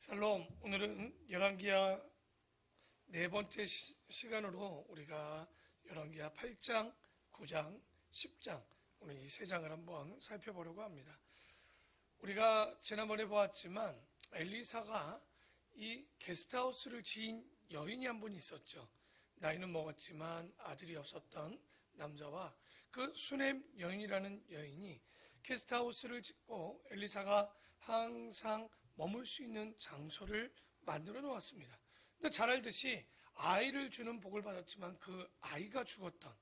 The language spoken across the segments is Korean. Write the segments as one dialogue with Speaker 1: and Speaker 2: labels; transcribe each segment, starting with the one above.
Speaker 1: 샬롬, 오늘은 열왕기하 네 번째 시간으로 우리가 열왕기하 8장, 9장, 10장 오늘 이 세 장을 한번 살펴보려고 합니다. 우리가 지난번에 보았지만 엘리사가 이 게스트하우스를 지은 여인이 한 분 있었죠. 나이는 먹었지만 아들이 없었던 남자와 그 수넴 여인이라는 여인이 게스트하우스를 짓고 엘리사가 항상 머물 수 있는 장소를 만들어 놓았습니다. 근데 잘 알듯이 아이를 주는 복을 받았지만 그 아이가 죽었던,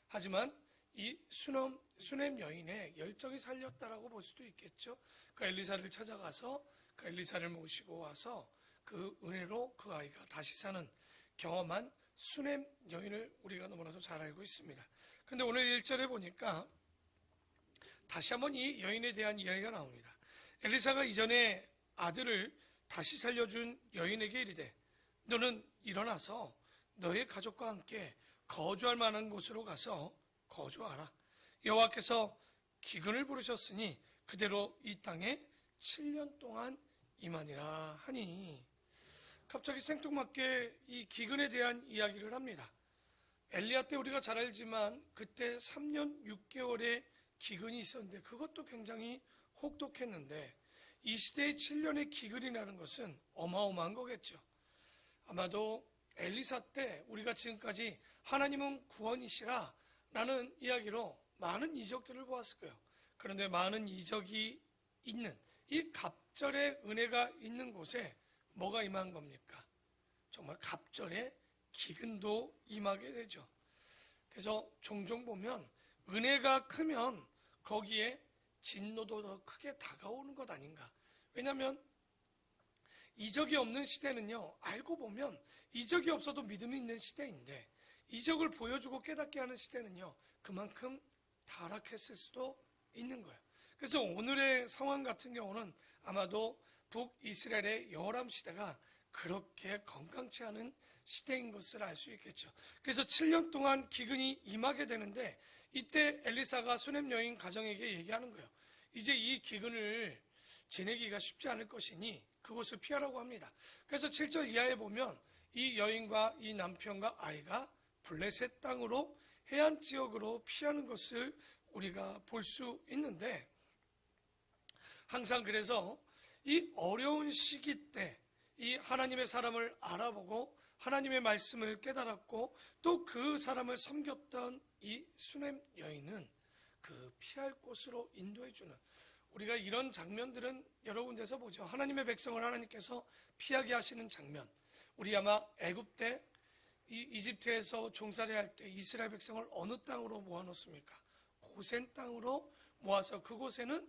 Speaker 1: 하지만 이 수넴 여인의 열정이 살렸다라고 볼 수도 있겠죠. 그 엘리사를 찾아가서 그 엘리사를 모시고 와서 그 은혜로 그 아이가 다시 사는 경험한 수넴 여인을 우리가 너무나도 잘 알고 있습니다. 그런데 오늘 1절에 보니까 다시 한번 이 여인에 대한 이야기가 나옵니다. 엘리사가 이전에 아들을 다시 살려준 여인에게 이르되 너는 일어나서 너의 가족과 함께 거주할 만한 곳으로 가서 거주하라. 여호와께서 기근을 부르셨으니 그대로 이 땅에 7년 동안 임하니라 하니, 갑자기 생뚱맞게 이 기근에 대한 이야기를 합니다. 엘리야 때 우리가 잘 알지만 그때 3년 6개월의 기근이 있었는데 그것도 굉장히 혹독했는데 이 시대의 7년의 기근이라는 것은 어마어마한 거겠죠. 아마도 엘리사 때 우리가 지금까지 하나님은 구원이시라 라는 이야기로 많은 이적들을 보았을 거예요. 그런데 많은 이적이 있는 이 갑절의 은혜가 있는 곳에 뭐가 임한 겁니까? 정말 갑절의 기근도 임하게 되죠. 그래서 종종 보면 은혜가 크면 거기에 진노도 더 크게 다가오는 것 아닌가. 왜냐하면 이적이 없는 시대는요, 알고 보면 이적이 없어도 믿음이 있는 시대인데 이적을 보여주고 깨닫게 하는 시대는요, 그만큼 타락했을 수도 있는 거예요. 그래서 오늘의 상황 같은 경우는 아마도 북이스라엘의 여호람 시대가 그렇게 건강치 않은 시대인 것을 알 수 있겠죠. 그래서 7년 동안 기근이 임하게 되는데 이때 엘리사가 수넴 여인 가정에게 얘기하는 거예요. 이제 이 기근을 지내기가 쉽지 않을 것이니 그곳을 피하라고 합니다. 그래서 7절 이하에 보면 이 여인과 이 남편과 아이가 블레셋 땅으로 해안 지역으로 피하는 것을 우리가 볼 수 있는데, 항상 그래서 이 어려운 시기 때 이 하나님의 사람을 알아보고 하나님의 말씀을 깨달았고 또 그 사람을 섬겼던 이 수넴 여인은 그 피할 곳으로 인도해주는, 우리가 이런 장면들은 여러 군데서 보죠. 하나님의 백성을 하나님께서 피하게 하시는 장면. 우리 아마 애굽 때 이 이집트에서 종살이 할 때 이스라엘 백성을 어느 땅으로 모아놓습니까? 고센 땅으로 모아서 그곳에는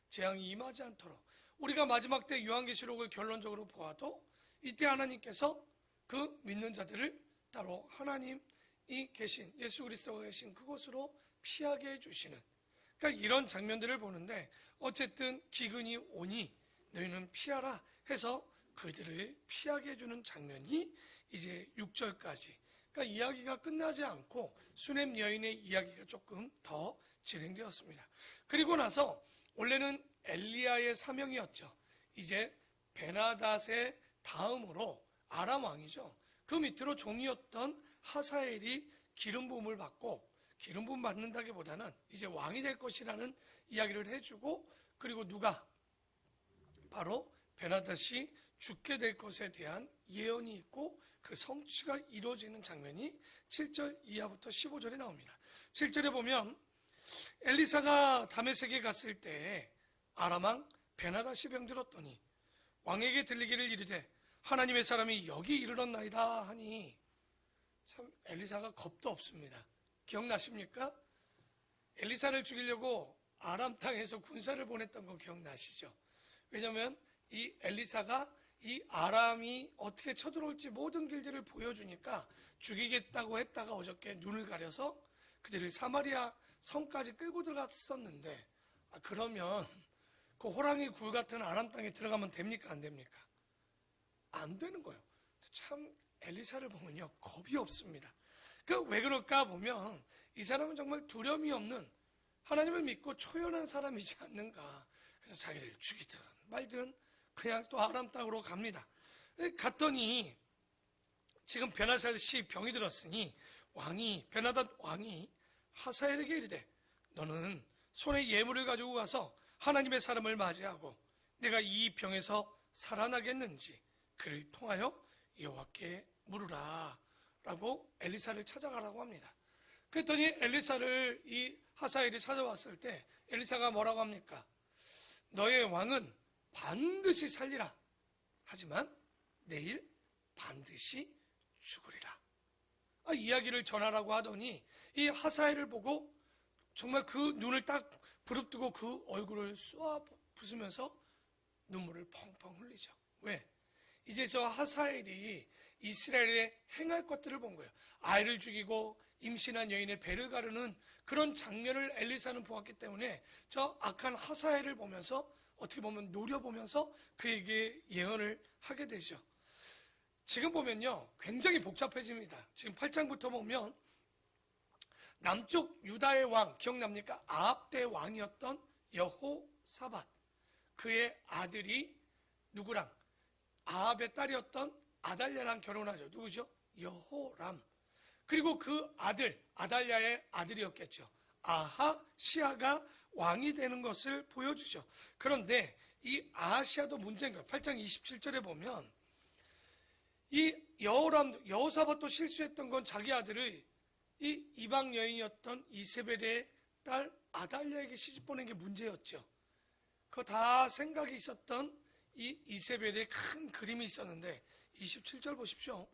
Speaker 1: 재앙이 임하지 않도록, 우리가 마지막 때 요한계시록을 결론적으로 보아도 이때 하나님께서 그 믿는 자들을 따로 하나님이 계신 예수 그리스도가 계신 그곳으로 피하게 해주시는, 그러니까 이런 장면들을 보는데 어쨌든 기근이 오니 너희는 피하라 해서 그들을 피하게 해주는 장면이 이제 6절까지, 그러니까 이야기가 끝나지 않고 수넴 여인의 이야기가 조금 더 진행되었습니다. 그리고 나서 원래는 엘리야의 사명이었죠. 이제 베나닷의 다음으로 아람 왕이죠. 그 밑으로 종이었던 하사엘이 기름 부음을 받고, 기름 부음 받는다기보다는 이제 왕이 될 것이라는 이야기를 해주고, 그리고 누가 바로 베나닷이 죽게 될 것에 대한 예언이 있고 그 성취가 이루어지는 장면이 7절 이하부터 15절에 나옵니다. 7절에 보면 엘리사가 다메섹에 갔을 때 아람 왕 베나닷이 병들었더니 왕에게 들리기를 이르되 하나님의 사람이 여기 이르렀나이다 하니, 참 엘리사가 겁도 없습니다. 기억나십니까? 엘리사를 죽이려고 아람 땅에서 군사를 보냈던 거 기억나시죠? 왜냐하면 이 엘리사가 이 아람이 어떻게 쳐들어올지 모든 길들을 보여주니까 죽이겠다고 했다가 어저께 눈을 가려서 그들을 사마리아 성까지 끌고 들어갔었는데, 그러면 그 호랑이 굴 같은 아람 땅에 들어가면 됩니까? 안 됩니까? 안 되는 거예요. 참 엘리사를 보면요, 겁이 없습니다. 왜 그럴까 보면 이 사람은 정말 두려움이 없는, 하나님을 믿고 초연한 사람이지 않는가. 그래서 자기를 죽이든 말든 그냥 또 아람 땅으로 갑니다. 갔더니 지금 베나닷이 병이 들었으니 베나닷 왕이 하사엘에게 이르되 너는 손에 예물을 가지고 가서 하나님의 사람을 맞이하고 내가 이 병에서 살아나겠는지 그를 통하여 여호와께 물으라 라고 엘리사를 찾아가라고 합니다. 그랬더니 엘리사를 이 하사엘이 찾아왔을 때 엘리사가 뭐라고 합니까? 너의 왕은 반드시 살리라. 하지만 내일 반드시 죽으리라. 이야기를 전하라고 하더니 이 하사엘을 보고 정말 그 눈을 딱 부릅뜨고 그 얼굴을 쏘아 부수면서 눈물을 펑펑 흘리죠. 왜? 이제 저 하사엘이 이스라엘에 행할 것들을 본 거예요. 아이를 죽이고 임신한 여인의 배를 가르는 그런 장면을 엘리사는 보았기 때문에 저 악한 하사엘을 보면서 어떻게 보면 노려보면서 그에게 예언을 하게 되죠. 지금 보면요 굉장히 복잡해집니다. 지금 8장부터 보면 남쪽 유다의 왕 기억납니까? 아합 때 왕이었던 여호사밧, 그의 아들이 누구랑? 아합의 딸이었던 아달랴랑 결혼하죠. 누구죠? 여호람. 그리고 그 아들 아달랴의 아들이었겠죠. 아하시아가 왕이 되는 것을 보여주죠. 그런데 이 아하시아도 문제인 거예요. 8장 27절에 보면 이 여호사밧도 실수했던 건 자기 아들을 이 이방 여인이었던 이세벨의 딸 아달랴에게 시집 보낸 게 문제였죠. 그거 다 생각이 있었던 이 이세벨의 큰 그림이 있었는데 27절 보십시오.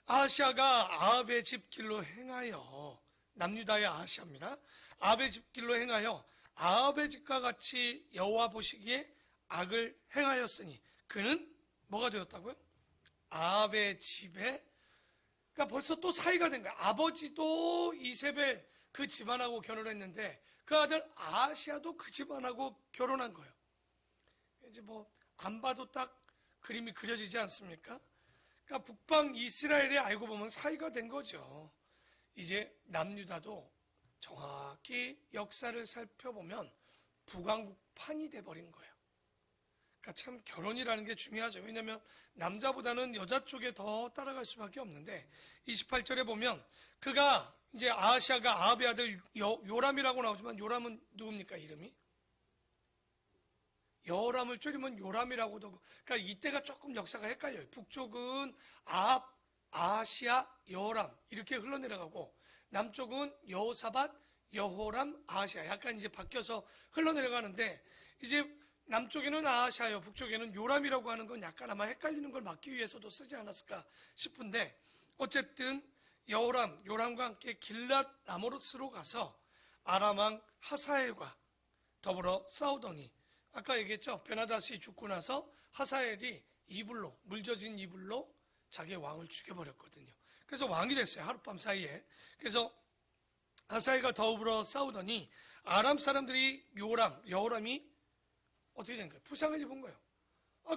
Speaker 1: 아하시아가 아합의 집길로 행하여, 남유다의 아하시아입니다. 아합의 집길로 행하여 아합의 집과 같이 여호와 보시기에 악을 행하였으니 그는 뭐가 되었다고요? 아합의 집에, 그러니까 벌써 또 사이가 된 거예요. 아버지도 이세벨 그 집안하고 결혼했는데 그 아들 아하시아도 그 집안하고 결혼한 거예요. 이제 뭐 안 봐도 딱 그림이 그려지지 않습니까? 그러니까 북방 이스라엘에 알고 보면 사이가 된 거죠. 이제 남유다도 정확히 역사를 살펴보면 북왕국판이 돼버린 거예요. 그러니까 참 결혼이라는 게 중요하죠. 왜냐하면 남자보다는 여자 쪽에 더 따라갈 수밖에 없는데 28절에 보면 그가 이제 아하시아가 아합의 아들 요람이라고 나오지만 요람은 누굽니까? 이름이? 여호람을 줄이면 요람이라고도, 그러니까 이때가 조금 역사가 헷갈려요. 북쪽은 아합, 아하시아, 여호람 이렇게 흘러내려가고 남쪽은 여호사밧, 여호람, 아하시아 약간 이제 바뀌어서 흘러내려가는데 이제 남쪽에는 아하시아요, 북쪽에는 요람이라고 하는 건 약간 아마 헷갈리는 걸 막기 위해서도 쓰지 않았을까 싶은데 어쨌든 요람과 함께 길랏 라모스로 가서 아람 왕 하사엘과 더불어 싸우더니 아까 얘기했죠. 베나닷이 죽고 나서 하사엘이 물져진 이불로 자기의 왕을 죽여버렸거든요. 그래서 왕이 됐어요. 하룻밤 사이에. 그래서 하사엘과 더불어 싸우더니 아람 사람들이 여호람이 어떻게 된 거예요? 부상을 입은 거예요.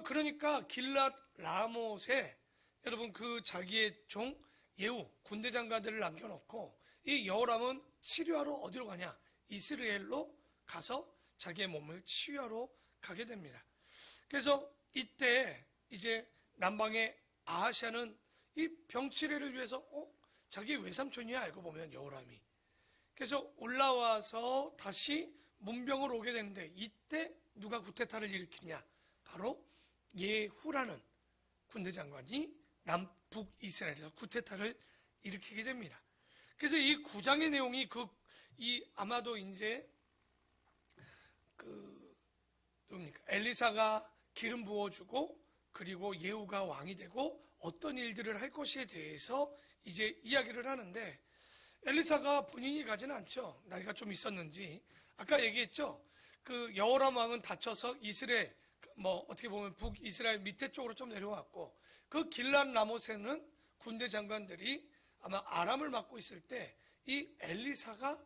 Speaker 1: 그러니까 길랏 라못에 여러분 그 자기의 종 예후 군대 장관들을 남겨놓고 이 여호람은 치료하러 어디로 가냐? 이스라엘로 가서 자기의 몸을 치유하러 가게 됩니다. 그래서 이때 이제 남방의 아하시아는 이 병치레를 위해서 자기의 외삼촌이야 알고 보면 여호람이. 그래서 올라와서 다시 문병을 오게 되는데 이때 누가 구테타를 일으키냐? 바로 예후라는 군대 장관이 남북 이스라엘에서 구테타를 일으키게 됩니다. 그래서 이 9장의 내용이 아마도 이제 누굽니까? 엘리사가 기름 부어주고 그리고 예후가 왕이 되고 어떤 일들을 할 것에 대해서 이제 이야기를 하는데 엘리사가 본인이 가지는 않죠. 나이가 좀 있었는지. 아까 얘기했죠. 그 여호람 왕은 다쳐서 이스라엘 어떻게 보면 북이스라엘 밑에 쪽으로 좀 내려왔고 그 길랏 라못에는 군대 장관들이 아마 아람을 맡고 있을 때 이 엘리사가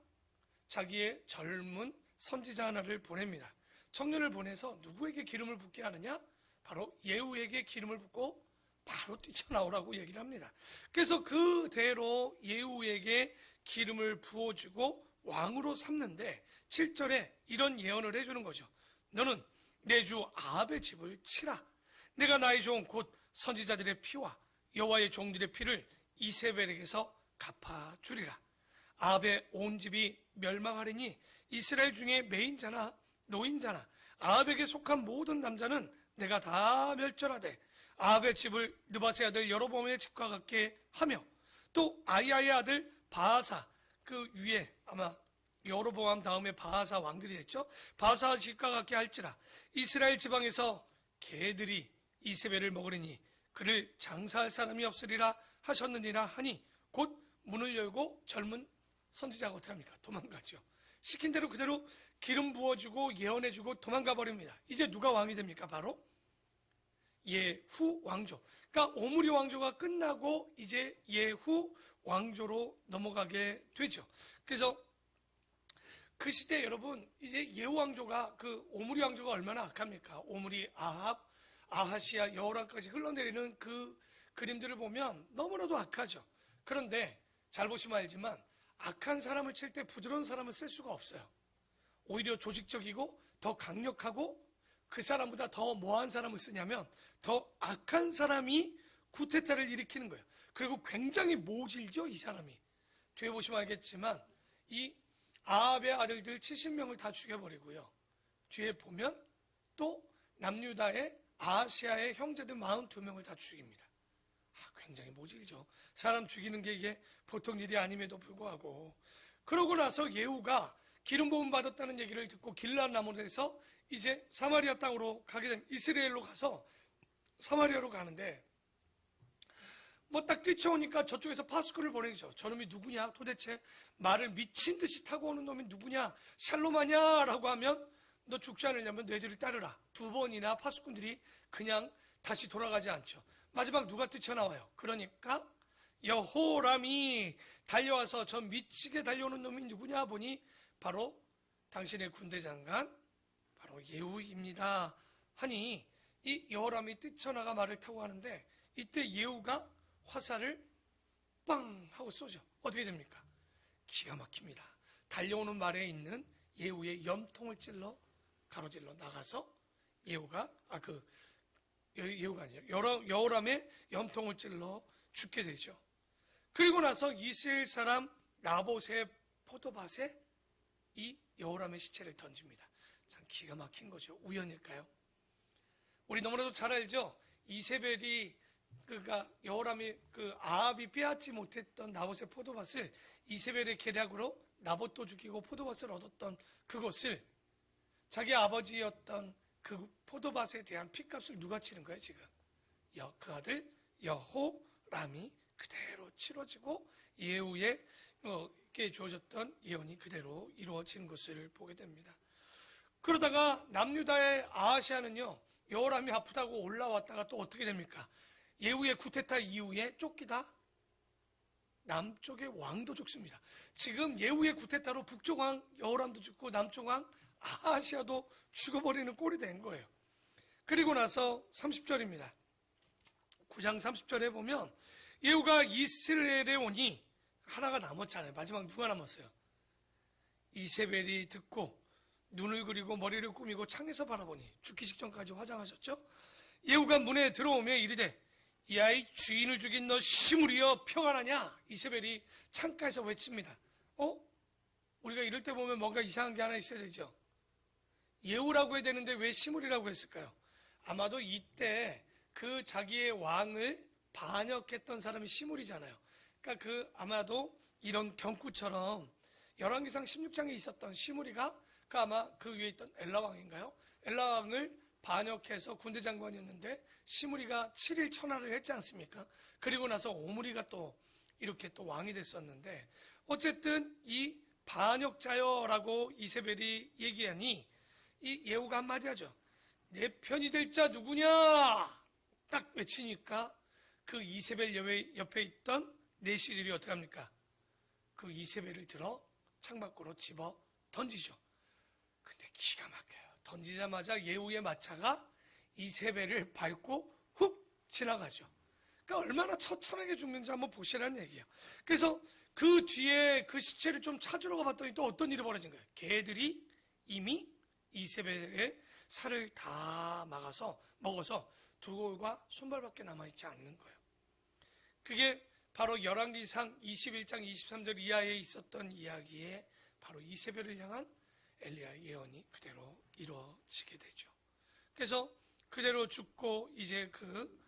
Speaker 1: 자기의 젊은 선지자 하나를 보냅니다. 청년을 보내서 누구에게 기름을 붓게 하느냐? 바로 예후에게 기름을 붓고 바로 뛰쳐나오라고 얘기를 합니다. 그래서 그대로 예후에게 기름을 부어주고 왕으로 삼는데 7절에 이런 예언을 해주는 거죠. 너는 내 주 아합의 집을 치라. 내가 나의 종 곧 선지자들의 피와 여호와의 종들의 피를 이세벨에게서 갚아주리라. 아합의 온 집이 멸망하리니 이스라엘 중에 매인자나 노인자나 아합에게 속한 모든 남자는 내가 다 멸절하되 아합의 집을 느바세 아들 여로보암의 집과 같게 하며 또 아이야의 아들 바하사 그 위에 아마 여로보암 다음에 바하사 왕들이 됐죠. 바하사 집과 같게 할지라. 이스라엘 지방에서 개들이 이세벨을 먹으리니 그를 장사할 사람이 없으리라 하셨느니라 하니 곧 문을 열고 젊은 선지자가 어떻게 합니까? 도망가죠. 시킨 대로 그대로 기름 부어주고 예언해주고 도망가 버립니다. 이제 누가 왕이 됩니까? 바로 예후 왕조. 그러니까 오므리 왕조가 끝나고 이제 예후 왕조로 넘어가게 되죠. 그래서 그 시대 여러분 이제 예후 왕조가 그 오므리 왕조가 얼마나 악합니까? 오므리, 아합, 아하시아, 여호람까지 흘러내리는 그 그림들을 보면 너무나도 악하죠. 그런데 잘 보시면 알지만 악한 사람을 칠 때 부드러운 사람을 쓸 수가 없어요. 오히려 조직적이고 더 강력하고 그 사람보다 더 뭐한 사람을 쓰냐면 더 악한 사람이 쿠데타를 일으키는 거예요. 그리고 굉장히 모질죠, 이 사람이. 뒤에 보시면 알겠지만 이 아합의 아들들 70명을 다 죽여버리고요. 뒤에 보면 또 남유다의 아시아의 형제들 42명을 다 죽입니다. 굉장히 모질죠. 사람 죽이는 게 이게 보통 일이 아님에도 불구하고. 그러고 나서 예후가 기름 부음 받았다는 얘기를 듣고 길르앗 라못에서 이제 사마리아 땅으로 가게 된 이스라엘로 가서 사마리아로 가는데 뭐 딱 뛰쳐오니까 저쪽에서 파수꾼을 보내죠. 저놈이 누구냐? 도대체 말을 미친 듯이 타고 오는 놈이 누구냐? 샬롬 아냐? 라고 하면 너 죽지 않으려면 너희들을 따르라. 2번이나 파수꾼들이 그냥 다시 돌아가지 않죠. 마지막 누가 뛰쳐나와요? 그러니까 여호람이 달려와서 저 미치게 달려오는 놈이 누구냐 보니 바로 당신의 군대 장관 바로 예후입니다 하니 이 여호람이 뛰쳐나가 말을 타고 가는데 이때 예후가 화살을 빵 하고 쏘죠. 어떻게 됩니까? 기가 막힙니다. 달려오는 말에 있는 예후의 염통을 찔러 가로질러 나가서 예후가 예후가 아니에요. 여호람의 염통을 찔러 죽게 되죠. 그리고 나서 이스라엘 사람 나봇의 포도밭에 이 여호람의 시체를 던집니다. 참 기가 막힌 거죠. 우연일까요? 우리 너무나도 잘 알죠. 이세벨이 그가 여호람이 그 아합이 빼앗지 못했던 나봇의 포도밭을 이세벨의 계략으로 나봇도 죽이고 포도밭을 얻었던 그것을 자기 아버지였던 그 포도밭에 대한 핏값을 누가 치는 거예요 지금? 그 아들 여호람이 그대로 치러지고 예후에게 주어졌던 예언이 그대로 이루어지는 것을 보게 됩니다. 그러다가 남유다의 아하시아는요 여호람이 아프다고 올라왔다가 또 어떻게 됩니까? 예후의 쿠데타 이후에 쫓기다 남쪽의 왕도 죽습니다. 지금 예후의 쿠데타로 북쪽 왕 여호람도 죽고 남쪽 왕 아하시아도 죽어버리는 꼴이 된 거예요. 그리고 나서 30절입니다. 9장 30절에 보면 예후가 이스라엘에 오니 하나가 남았잖아요. 마지막 누가 남았어요? 이세벨이 듣고 눈을 그리고 머리를 꾸미고 창에서 바라보니 죽기 직전까지 화장하셨죠. 예후가 문에 들어오며 이르되 이 아이 주인을 죽인 너 시므리여 평안하냐? 이세벨이 창가에서 외칩니다. 우리가 이럴 때 보면 뭔가 이상한 게 하나 있어야 되죠. 예후라고 해야 되는데 왜 시므리라고 했을까요? 아마도 이때 그 자기의 왕을 반역했던 사람이 시므리잖아요. 그러니까 아마도 이런 경구처럼 열왕기상 16장에 있었던 시므리가 아마 그 위에 있던 엘라왕인가요? 엘라왕을 반역해서 군대 장관이었는데 시므리가 7일 천하를 했지 않습니까? 그리고 나서 오므리가 또 이렇게 또 왕이 됐었는데 어쨌든 이 반역자여라고 이세벨이 얘기하니 이 예후가 한마디 하죠. 내 편이 될 자 누구냐? 딱 외치니까 그 이세벨 옆에 있던 내시들이 어떻게 합니까? 그 이세벨을 들어 창밖으로 집어 던지죠. 근데 기가 막혀요. 던지자마자 예후의 마차가 이세벨을 밟고 훅 지나가죠. 그러니까 얼마나 처참하게 죽는지 한번 보시라는 얘기예요. 그래서 그 뒤에 그 시체를 좀 찾으러 가봤더니 또 어떤 일이 벌어진 거예요? 개들이 이미 이세벨의 살을 다 먹어서 두골과 손발밖에 남아있지 않는 거예요. 그게 바로 열왕기상 21장 23절 이하에 있었던 이야기에 바로 이세벨을 향한 엘리야의 예언이 그대로 이루어지게 되죠. 그래서 그대로 죽고 이제 그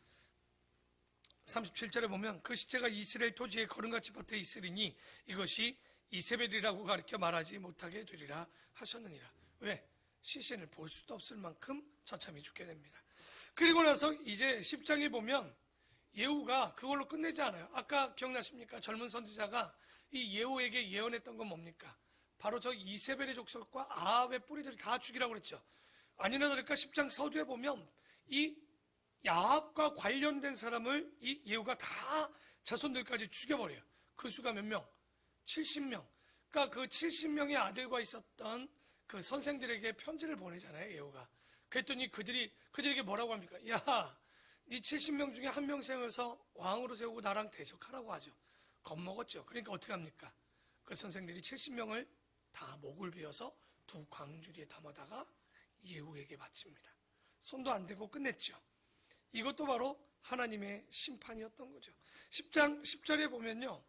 Speaker 1: 37절에 보면 그 시체가 이스라엘 토지에 거름같이 밭에 있으리니 이것이 이세벨이라고 가르쳐 말하지 못하게 되리라 하셨느니라. 왜? 시신을 볼 수도 없을 만큼 처참히 죽게 됩니다. 그리고 나서 이제 10장에 보면 예후가 그걸로 끝내지 않아요. 아까 기억나십니까? 젊은 선지자가 이 예후에게 예언했던 건 뭡니까? 바로 저 이세벨의 족속과 아합의 뿌리들을 다 죽이라고 그랬죠. 아니나 다를까 10장 서두에 보면 이 야합과 관련된 사람을 이 예후가 다 자손들까지 죽여버려요. 그 수가 몇 명? 70명. 그러니까 그 70명의 아들과 있었던 그 선생들에게 편지를 보내잖아요, 예후가. 그랬더니 그들에게 뭐라고 합니까? 야, 네 70명 중에 한 명 세워서 왕으로 세우고 나랑 대적하라고 하죠. 겁먹었죠. 그러니까 어떻게 합니까? 그 선생들이 70명을 다 목을 베어서 두 광주리에 담아다가 예후에게 바칩니다. 손도 안 대고 끝냈죠. 이것도 바로 하나님의 심판이었던 거죠. 10장 10절에 보면요.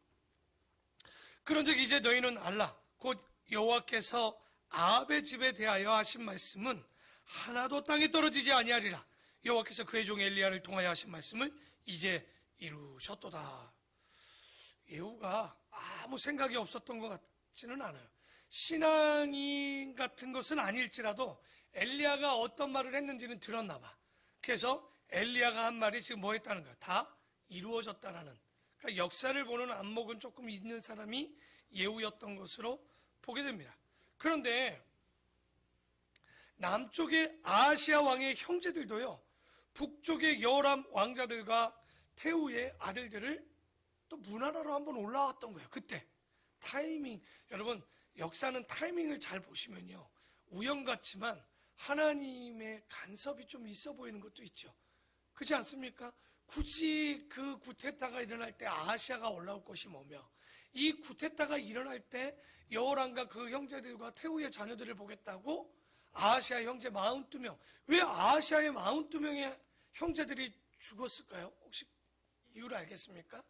Speaker 1: 그런즉 이제 너희는 알라. 곧 여호와께서 아합의 집에 대하여 하신 말씀은 하나도 땅에 떨어지지 아니하리라. 여호와께서 그의 종 엘리야를 통하여 하신 말씀을 이제 이루셨도다. 예후가 아무 생각이 없었던 것 같지는 않아요. 신앙인 같은 것은 아닐지라도 엘리야가 어떤 말을 했는지는 들었나 봐. 그래서 엘리야가 한 말이 지금 뭐 했다는 거야? 다 이루어졌다라는. 그러니까 역사를 보는 안목은 조금 있는 사람이 예후였던 것으로 보게 됩니다. 그런데 남쪽의 아하시아 왕의 형제들도요, 북쪽의 여호람 왕자들과 태후의 아들들을 또 문하라로 한번 올라왔던 거예요. 그때 타이밍, 여러분 역사는 타이밍을 잘 보시면요, 우연 같지만 하나님의 간섭이 좀 있어 보이는 것도 있죠. 그렇지 않습니까? 굳이 그 구테타가 일어날 때 아하시아가 올라올 것이 뭐며, 이 구테타가 일어날 때 여호람과 그 형제들과 태후의 자녀들을 보겠다고 아하시아 형제 42명, 왜 아하시아의 42명의 형제들이 죽었을까요? 혹시 이유를 알겠습니까?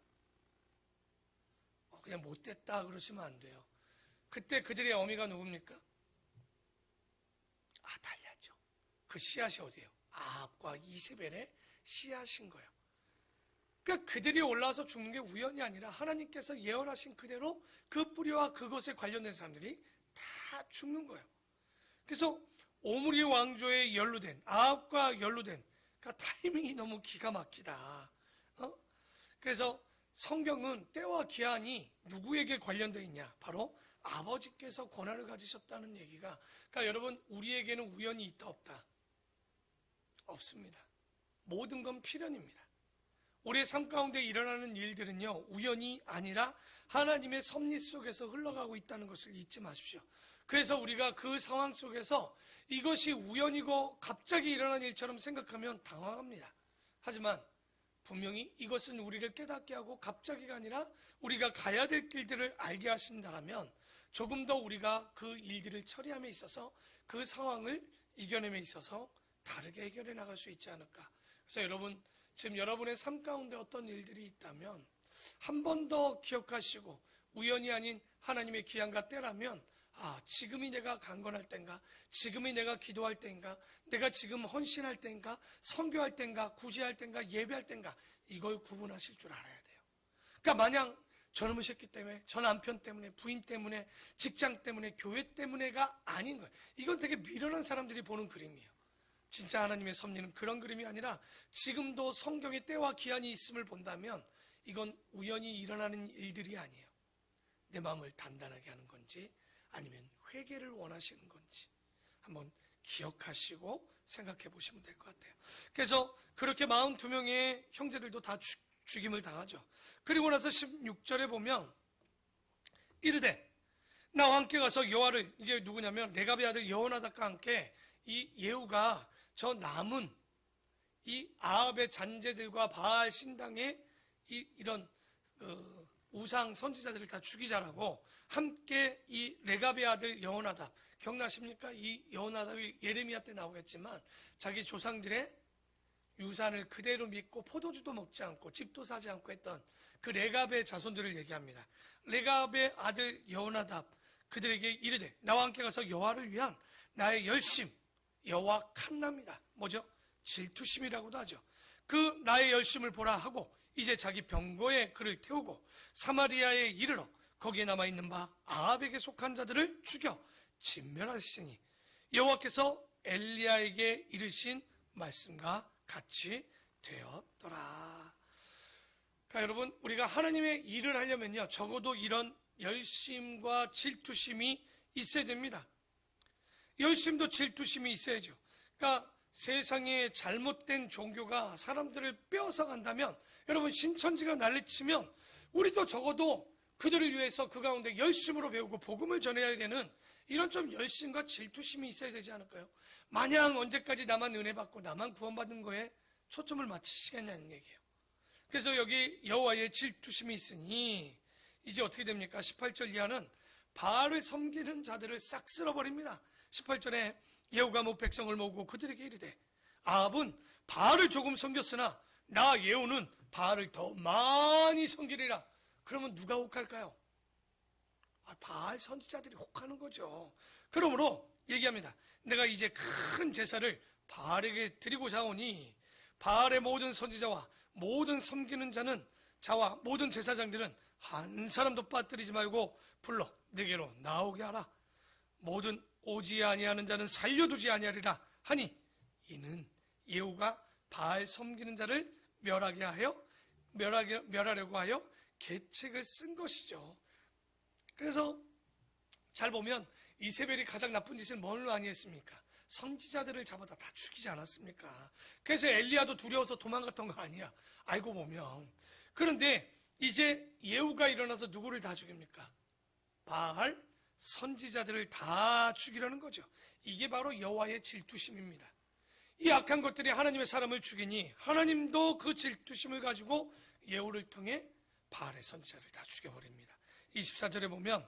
Speaker 1: 그냥 못됐다 그러시면 안 돼요. 그때 그들의 어미가 누굽니까? 아달랴죠. 그 씨앗이 어디예요? 아합과 이세벨의 씨앗인 거예요. 그러니까 그들이 올라와서 죽는 게 우연이 아니라 하나님께서 예언하신 그대로 그 뿌리와 그것에 관련된 사람들이 다 죽는 거예요. 그래서 오므리 왕조에 연루된, 아합과 연루된, 그러니까 타이밍이 너무 기가 막히다. 그래서 성경은 때와 기한이 누구에게 관련되어 있냐? 바로 아버지께서 권한을 가지셨다는 얘기가, 그러니까 여러분, 우리에게는 우연이 있다 없다? 없습니다. 모든 건 필연입니다. 우리의 삶 가운데 일어나는 일들은요, 우연이 아니라 하나님의 섭리 속에서 흘러가고 있다는 것을 잊지 마십시오. 그래서 우리가 그 상황 속에서 이것이 우연이고 갑자기 일어난 일처럼 생각하면 당황합니다. 하지만 분명히 이것은 우리를 깨닫게 하고 갑자기가 아니라 우리가 가야 될 길들을 알게 하신다면 조금 더 우리가 그 일들을 처리함에 있어서 그 상황을 이겨냄에 있어서 다르게 해결해 나갈 수 있지 않을까. 그래서 여러분, 지금 여러분의 삶 가운데 어떤 일들이 있다면 한 번 더 기억하시고, 우연이 아닌 하나님의 기한과 때라면, 지금이 내가 강건할 때인가, 지금이 내가 기도할 때인가, 내가 지금 헌신할 때인가, 선교할 때인가, 구제할 때인가, 예배할 때인가, 이걸 구분하실 줄 알아야 돼요. 그러니까 마냥 저놈의 새끼 때문에, 저 남편 때문에, 부인 때문에, 직장 때문에, 교회 때문에가 아닌 거예요. 이건 되게 미련한 사람들이 보는 그림이에요. 진짜 하나님의 섭리는 그런 그림이 아니라 지금도 성경의 때와 기한이 있음을 본다면 이건 우연히 일어나는 일들이 아니에요. 내 마음을 단단하게 하는 건지 아니면 회개를 원하시는 건지 한번 기억하시고 생각해 보시면 될 것 같아요. 그래서 그렇게 42명의 형제들도 다 죽임을 당하죠. 그리고 나서 16절에 보면 이르되 나와 함께 가서 여호와를, 이게 누구냐면 레갑의 아들 여호나답과 함께 이 예후가 저 남은 이 아합의 잔재들과 바알 신당의 이런 우상 선지자들을 다 죽이자라고 함께 이 레갑의 아들 여호나답, 기억나십니까? 이 여호나답이 예레미야 때 나오겠지만 자기 조상들의 유산을 그대로 믿고 포도주도 먹지 않고 집도 사지 않고 했던 그 레갑의 자손들을 얘기합니다. 레갑의 아들 여호나답 그들에게 이르되 나와 함께 가서 여호와를 위한 나의 열심, 여호와 칸납니다. 뭐죠? 질투심이라고도 하죠. 그 나의 열심을 보라 하고 이제 자기 병거에 그를 태우고 사마리아에 이르러 거기에 남아있는 바 아합에게 속한 자들을 죽여 진멸하시니 여호와께서 엘리야에게 이르신 말씀과 같이 되었더라. 그러니까 여러분, 우리가 하나님의 일을 하려면요 적어도 이런 열심과 질투심이 있어야 됩니다. 열심도 질투심이 있어야죠. 그러니까 세상에 잘못된 종교가 사람들을 빼앗아 간다면, 여러분 신천지가 난리치면 우리도 적어도 그들을 위해서 그 가운데 열심으로 배우고 복음을 전해야 되는 이런 좀 열심과 질투심이 있어야 되지 않을까요? 마냥 언제까지 나만 은혜 받고 나만 구원받는 거에 초점을 맞추시겠냐는 얘기예요. 그래서 여기 여호와의 질투심이 있으니 이제 어떻게 됩니까? 18절 이하는 바알을 섬기는 자들을 싹 쓸어버립니다. 18절에 예후가 목 백성을 모으고 그들에게 이르되 아합은 바알을 조금 섬겼으나 나 예후는 바알을 더 많이 섬기리라. 그러면 누가 혹할까요? 바알 선지자들이 혹하는 거죠. 그러므로 얘기합니다. 내가 이제 큰 제사를 바알에게 드리고자 하오니 바알의 모든 선지자와 모든 섬기는 자와 모든 제사장들은 한 사람도 빠뜨리지 말고 불러 내게로 나오게 하라. 모든 오지 아니하는 자는 살려두지 아니하리라 하니 이는 예후가 바알 섬기는 자를 멸하려고 하여 계책을 쓴 것이죠. 그래서 잘 보면 이세벨이 가장 나쁜 짓을 뭘로 많이 했습니까? 선지자들을 잡아다 다 죽이지 않았습니까? 그래서 엘리야도 두려워서 도망갔던 거 아니야, 알고 보면. 그런데 이제 예후가 일어나서 누구를 다 죽입니까? 바알 선지자들을 다 죽이려는 거죠. 이게 바로 여호와의 질투심입니다. 이 악한 것들이 하나님의 사람을 죽이니 하나님도 그 질투심을 가지고 예후를 통해 바알의 선지자를 다 죽여버립니다. 24절에 보면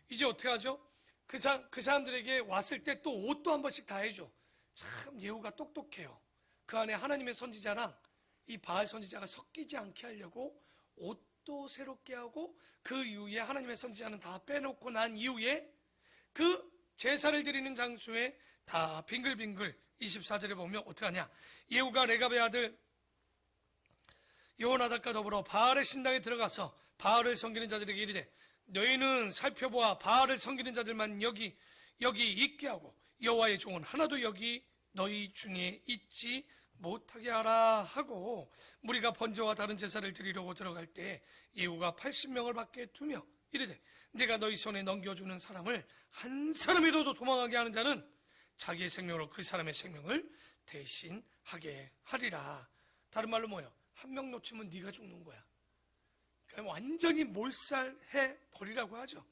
Speaker 1: 이제 어떻게 하죠? 그 사람들에게 왔을 때 또 옷도 한 번씩 다 해줘. 참 예후가 똑똑해요. 그 안에 하나님의 선지자랑 이 바알 선지자가 섞이지 않게 하려고 옷도 새롭게 하고, 그 이후에 하나님의 선지자는 다 빼놓고 난 이후에 그 제사를 드리는 장소에 다 빙글빙글 24절에 보면 어떻게 하냐? 예후가 레갑의 아들 여호나답과 더불어 바알의 신당에 들어가서 바알을 섬기는 자들에게 이르되 너희는 살펴보아 바알을 섬기는 자들만 여기 있게 하고 여호와의 종은 하나도 여기 너희 중에 있지 못하게 하라 하고, 무리가 번제와 다른 제사를 드리려고 들어갈 때 예후가 80명을 밖에 두며 이르되 내가 너희 손에 넘겨주는 사람을 한 사람이라도 도망하게 하는 자는 자기의 생명으로 그 사람의 생명을 대신하게 하리라. 다른 말로 뭐예요? 한 명 놓치면 네가 죽는 거야. 그러니까 완전히 몰살해 버리라고 하죠.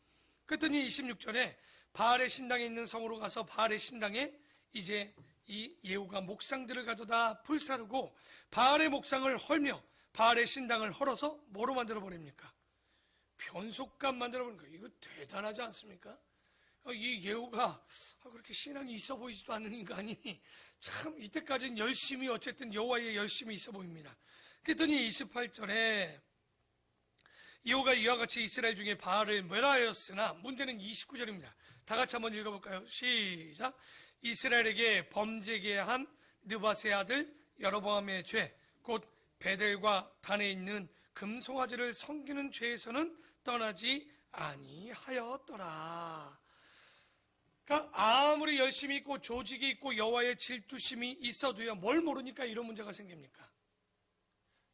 Speaker 1: 그랬더니 26절에 바알의 신당에 있는 성으로 가서 바알의 신당에 이제 이 예후가 목상들을 가져다 불사르고 바알의 목상을 헐며 바알의 신당을 헐어서 뭐로 만들어 버립니까? 변속감 만들어 버린 거예요. 이거 대단하지 않습니까? 이 예후가 그렇게 신앙이 있어 보이지도 않는 인간이 참 이때까지는 열심히 어쨌든 여호와의 열심이 있어 보입니다. 그랬더니 28절에 예후가 이와 같이 이스라엘 중에 바알을 멸하였으나, 문제는 29절입니다. 다 같이 한번 읽어볼까요? 시작. 이스라엘에게 범죄게 한 느밧의 아들 여로보암의 죄, 곧 베델과 단에 있는 금송아지를 섬기는 죄에서는 떠나지 아니하였더라. 그러니까 아무리 열심히 있고 조직이 있고 여호와의 질투심이 있어도요, 뭘 모르니까 이런 문제가 생깁니까?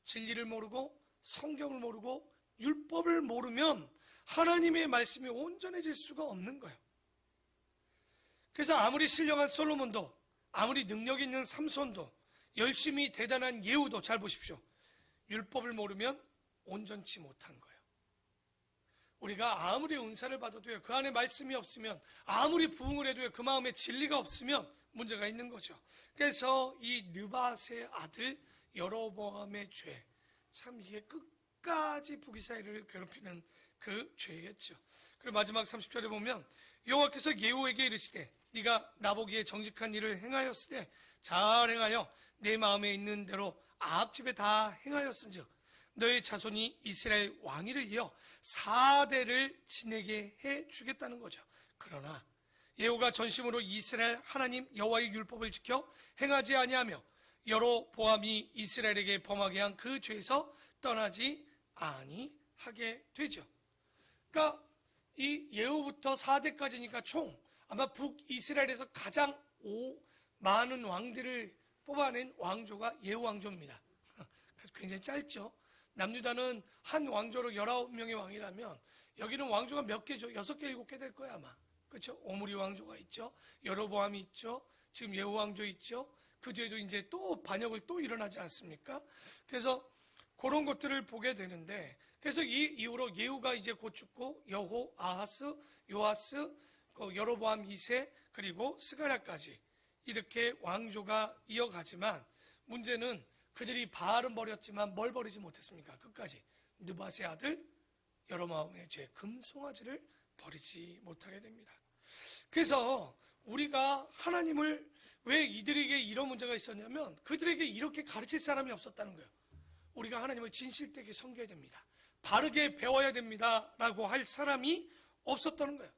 Speaker 1: 진리를 모르고 성경을 모르고 율법을 모르면 하나님의 말씀이 온전해질 수가 없는 거예요. 그래서 아무리 신령한 솔로몬도, 아무리 능력 있는 삼손도, 열심히 대단한 예후도, 잘 보십시오, 율법을 모르면 온전치 못한 거예요. 우리가 아무리 은사를 받아도요, 그 안에 말씀이 없으면, 아무리 부흥을 해도요, 그 마음에 진리가 없으면 문제가 있는 거죠. 그래서 이 느밧의 아들 여로보암의 죄, 참 이게 끝까지 북이스라엘을 괴롭히는 그 죄겠죠. 그리고 마지막 30절에 보면 여호와께서 예후에게 이르시되 네가 나보기에 정직한 일을 행하였을 때 잘 행하여 내 마음에 있는 대로 아합 집에 다 행하였은즉 너의 자손이 이스라엘 왕위를 이어 4대를 지내게 해 주겠다는 거죠. 그러나 예후가 전심으로 이스라엘 하나님 여호와의 율법을 지켜 행하지 아니하며 여로보암이 이스라엘에게 범하게 한 그 죄에서 떠나지 아니하게 되죠. 그러니까 이 예후부터 4대까지니까 총 아마 북이스라엘에서 가장 많은 왕들을 뽑아낸 왕조가 예후 왕조입니다. 굉장히 짧죠. 남유다는 한 왕조로 19명의 왕이라면 여기는 왕조가 몇 개죠? 6개, 7개 될 거야 아마. 그렇죠? 오므리 왕조가 있죠. 여로보암이 있죠. 지금 예후 왕조 있죠. 그 뒤에도 이제 또 반역을 또 일어나지 않습니까? 그래서 그런 것들을 보게 되는데, 그래서 이 이후로 예후가 이제 곧 죽고 여호, 아하스, 요아스, 여로보암 2세 그리고 스가랴까지 이렇게 왕조가 이어가지만 문제는 그들이 바알은 버렸지만 뭘 버리지 못했습니까? 끝까지 느밧의 아들 여로보암의 죄 금송아지를 버리지 못하게 됩니다. 그래서 우리가 하나님을 왜 이들에게 이런 문제가 있었냐면 그들에게 이렇게 가르칠 사람이 없었다는 거예요. 우리가 하나님을 진실되게 섬겨야 됩니다. 바르게 배워야 됩니다. 라고 할 사람이 없었다는 거예요.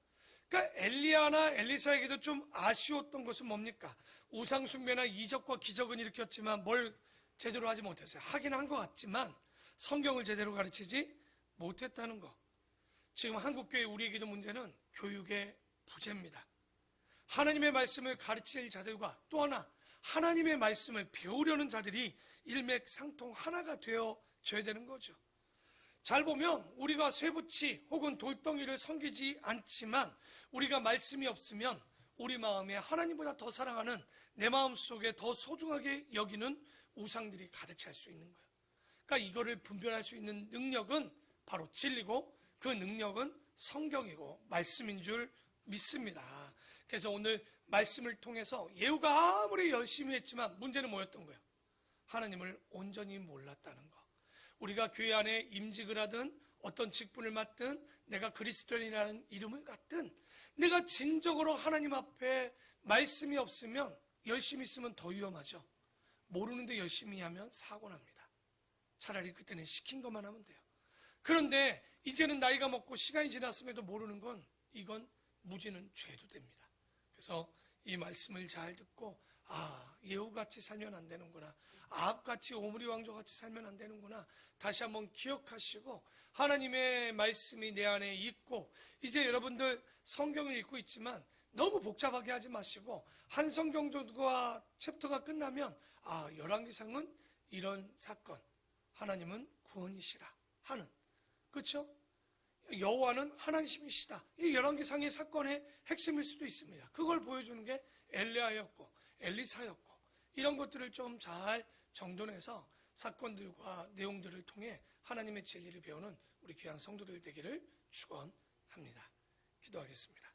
Speaker 1: 그러니까 엘리야나 엘리사에게도 좀 아쉬웠던 것은 뭡니까? 우상숭배나 이적과 기적은 일으켰지만 뭘 제대로 하지 못했어요. 하긴 한 것 같지만 성경을 제대로 가르치지 못했다는 거. 지금 한국교회 우리에게도 문제는 교육의 부재입니다. 하나님의 말씀을 가르칠 자들과 또 하나 하나님의 말씀을 배우려는 자들이 일맥상통 하나가 되어줘야 되는 거죠. 잘 보면 우리가 쇠붙이 혹은 돌덩이를 섬기지 않지만 우리가 말씀이 없으면 우리 마음에 하나님보다 더 사랑하는 내 마음 속에 더 소중하게 여기는 우상들이 가득 찰 수 있는 거예요. 그러니까 이거를 분별할 수 있는 능력은 바로 진리고 그 능력은 성경이고 말씀인 줄 믿습니다. 그래서 오늘 말씀을 통해서 예후가 아무리 열심히 했지만 문제는 뭐였던 거예요? 하나님을 온전히 몰랐다는 거. 우리가 교회 안에 임직을 하든 어떤 직분을 맡든 내가 그리스도인이라는 이름을 갖든 내가 진정으로 하나님 앞에 말씀이 없으면 열심히 있으면 더 위험하죠. 모르는데 열심히 하면 사고 납니다. 차라리 그때는 시킨 것만 하면 돼요. 그런데 이제는 나이가 먹고 시간이 지났음에도 모르는 건 이건 무지는 죄도 됩니다. 그래서 이 말씀을 잘 듣고 예후같이 살면 안 되는구나, 아합같이 오므리 왕조같이 살면 안 되는구나 다시 한번 기억하시고 하나님의 말씀이 내 안에 있고 이제 여러분들 성경을 읽고 있지만 너무 복잡하게 하지 마시고 한 성경 정도가 챕터가 끝나면 열왕기상은 이런 사건, 하나님은 구원이시라 하는, 그렇죠? 여호와는 하나님이시다. 이 열왕기상의 사건의 핵심일 수도 있습니다. 그걸 보여주는 게 엘리야였고 엘리사였고 이런 것들을 좀 잘 정돈해서 사건들과 내용들을 통해 하나님의 진리를 배우는 우리 귀한 성도들 되기를 축원합니다. 기도하겠습니다.